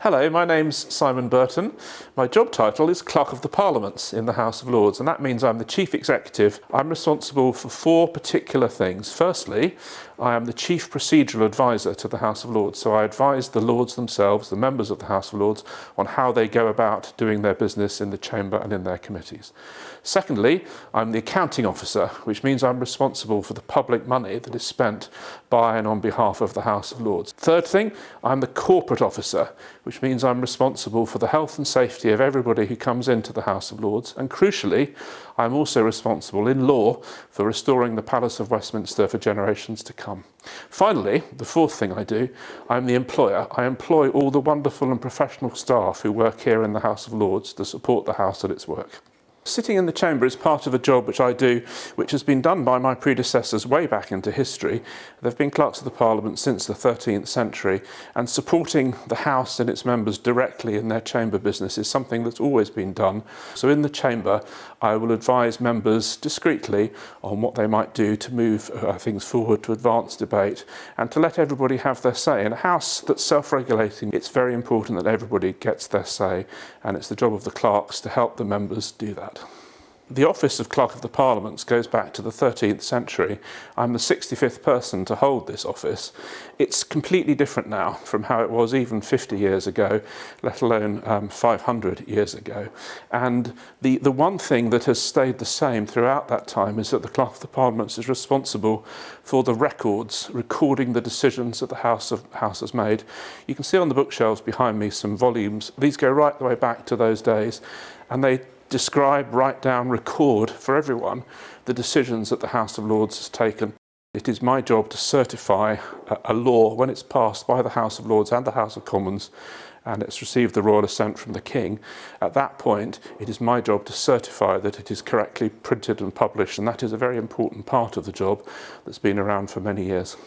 Hello, my name's Simon Burton. My job title is Clerk of the Parliaments in the House of Lords, and that means I'm the Chief Executive. I'm responsible for four particular things. Firstly, I am the Chief Procedural Advisor to the House of Lords, so I advise the Lords themselves, the members of the House of Lords, on how they go about doing their business in the Chamber and in their committees. Secondly, I'm the Accounting Officer, which means I'm responsible for the public money that is spent by and on behalf of the House of Lords. Third thing, I'm the Corporate Officer, which means I'm responsible for the health and safety of everybody who comes into the House of Lords. And crucially, I'm also responsible in law for restoring the Palace of Westminster for generations to come. Finally, the fourth thing I do, I'm the employer. I employ all the wonderful and professional staff who work here in the House of Lords to support the House at its work. Sitting in the Chamber is part of a job which I do, which has been done by my predecessors way back into history. They've been clerks of the Parliament since the 13th century, and supporting the House and its members directly in their Chamber business is something that's always been done. So in the Chamber, I will advise members discreetly on what they might do to move things forward, to advance debate, and to let everybody have their say. In a House that's self-regulating, it's very important that everybody gets their say, and it's the job of the clerks to help the members do that. The office of Clerk of the Parliaments goes back to the 13th century. I'm the 65th person to hold this office. It's completely different now from how it was even 50 years ago, let alone 500 years ago. And the one thing that has stayed the same throughout that time is that the Clerk of the Parliaments is responsible for the records, recording the decisions that the House has made. You can see on the bookshelves behind me some volumes. These go right the way back to those days, and they describe, write down, record for everyone the decisions that the House of Lords has taken. It is my job to certify a law when it's passed by the House of Lords and the House of Commons and it's received the royal assent from the King. At that point, it is my job to certify that it is correctly printed and published, and that is a very important part of the job that's been around for many years.